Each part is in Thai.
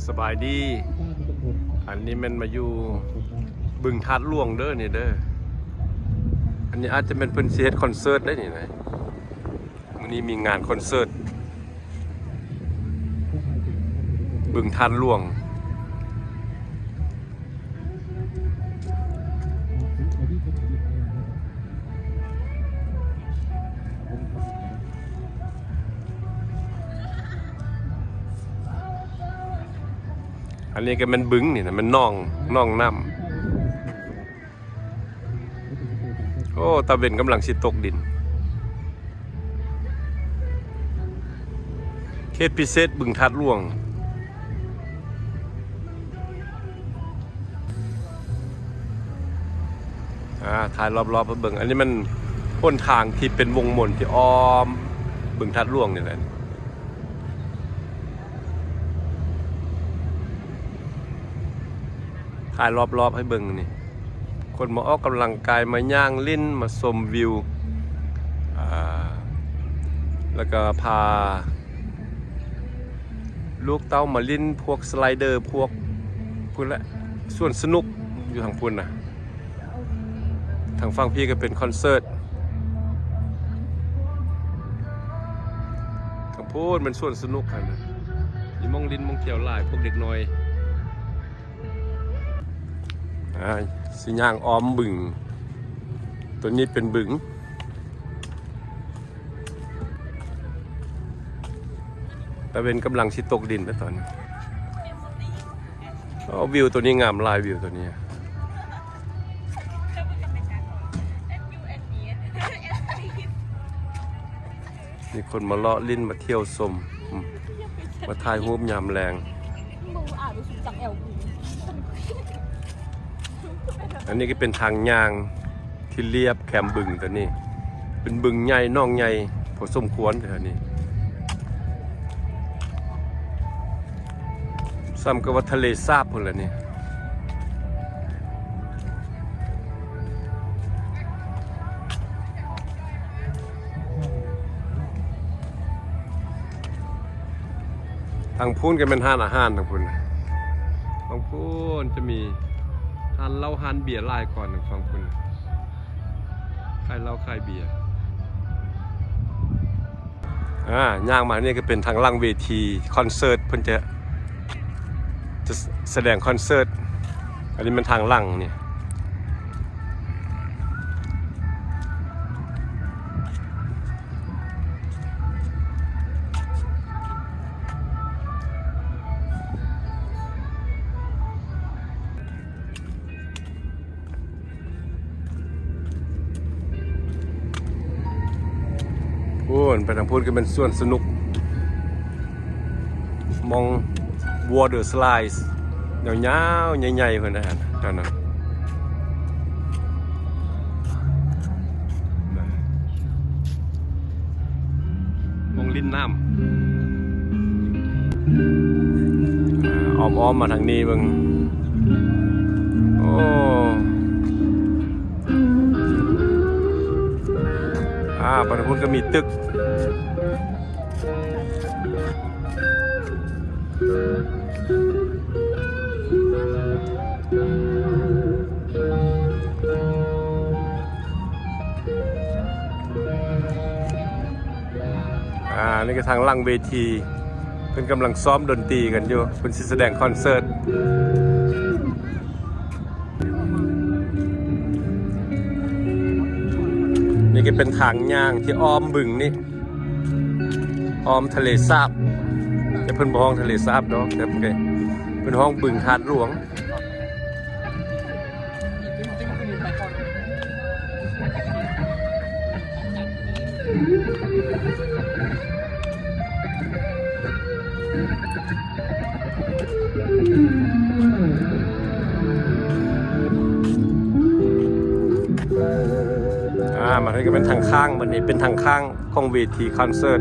สบายดีอันนี้มันมาอยู่บึงทัดหลวงเด้อนี่เด้ออันนี้อาจจะเป็นเพิ่นสิเฮ็ดคอนเสิร์ตได้นี่นะมื้อนี้มีงานคอนเสิร์ตบึงทัดหลวงอันนี้ก็มันบึงนี่นะมันน่องน้ำโอ้ตะเวนกำลังสิตกดินเขตพิเศษบึงทัดหลวงถ่ายรอบๆมาเบิ่งอันนี้มันพ้นทางที่เป็นวงมนที่อ้อมบึงทัดหลวงนี่แหละถ่ายรอบๆให้เบิ่งนี่คนมาออกกำลังกายมาย่างลิ้นมาชมวิวแล้วก็พาลูกเต้ามาลิ้นพวกสไลเดอร์พวกพุ่นละส่วนสนุกอยู่ทางพุ่นนะทางฝั่งพี่ก็เป็นคอนเสิร์ตทางพูดมันส่วนสนุกกันนี่มองลิ้นมองเที่ยวหลายพวกเด็กน้อยสิย่างอ้อมบึงตัวนี้เป็นบึงตะเวนกำลังชิตกดินแล้วตอนนี้วิวตัวนี้งามลายวิวตัวนี้มีคนมาเลาะลิ้นมาเที่ยวชมมาถ่ายรูปยามแรงอันนี้ก็เป็นทางยางที่เรียบแคมบึงตัวนี้เป็นบึงใหญ่น่องใหญ่พอสมควรแถวนี้ซ้ำกับว่าทะเลสาบพุ่นละนี่ทางพูนก็เป็นห้านอาหารทางพูนทางพูนจะมีห้านเหล้าห้านเบียร์ลายก่อนทางฝั่งพูนขายเหล้าขายเบียร์ย่างมาเนี่ยก็เป็นทางล่างเวทีคอนเสิร์ตเพิ่นจะแสดงคอนเสิร์ตอันนี้มันทางล่างเนี่ยไปทางพูดก็เป็นส่วนสนุกมองวอเตอร์สไลด์ยาวๆใหญ่ๆคนนั้นนั่นนะมองลิ้นน้ำอ้อมมาทางนี้บ้างโอ้ปนพุทธก็มีตึกนี่ก็ทางล่างเวทีเพิ่นกำลังซ้อมดนตรีกันอยู่เพิ่นสิแสดงคอนเสิร์ตนี่ก็เป็นทางย่างที่อ้อมบึงนี่อ้อมทะเลสาบแต่เพิ่นบ่ฮ้องทะเลสาบเนาะแต่เป็นห้องบึงทัดหลวงมันก็เป็นทางข้างมันนี่เป็นทางข้างของเวทีคอนเสิร์ต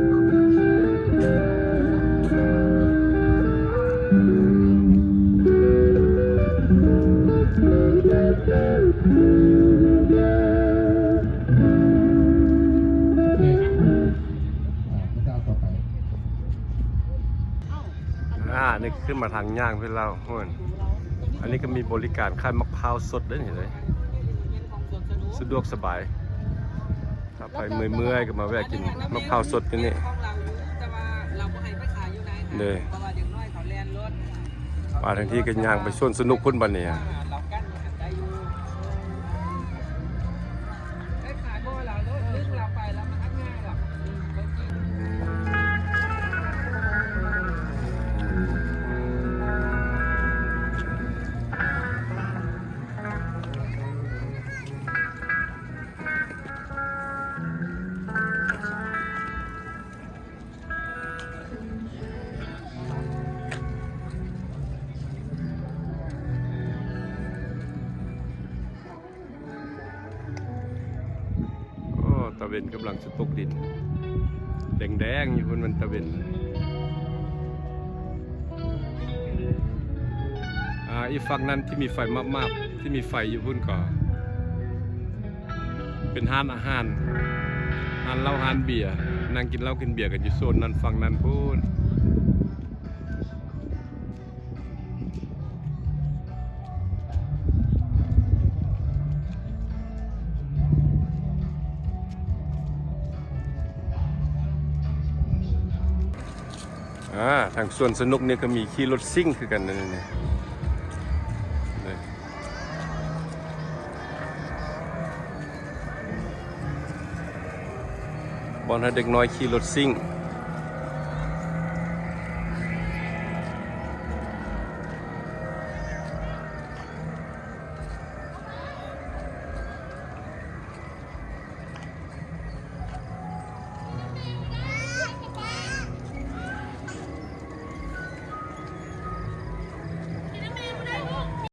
นี่ขึ้นมาทางย่างเพื่อนเราเพื่อนอันนี้ก็มีบริการขายมะพร้าวสดด้วยนี่เลยสะดวกสบายถ้าไปเมื่อยๆก็มาแวะกินมะพร้าวสดกันนี่เลยมาทางที่กันย่างไปชวนสนุกพุ่นบันเนี่ยตะเวนกำลังจะตกดินแดงๆอยู่คนมันตะเวนอีกฝั่งนั้นที่มีไฟมากๆที่มีไฟอยู่พุ่นก็เป็นห้านอาหารห้านเหล้าห้านเบียร์นั่งกินเหล้ากินเบียร์กันอยู่โซนนั้นฝั่งนั้นพุ่นทางส่วนสนุกเนี่ยก็มีขี่รถซิ่งคือกันนี่บอลให้เด็กน้อยขี่รถซิ่ง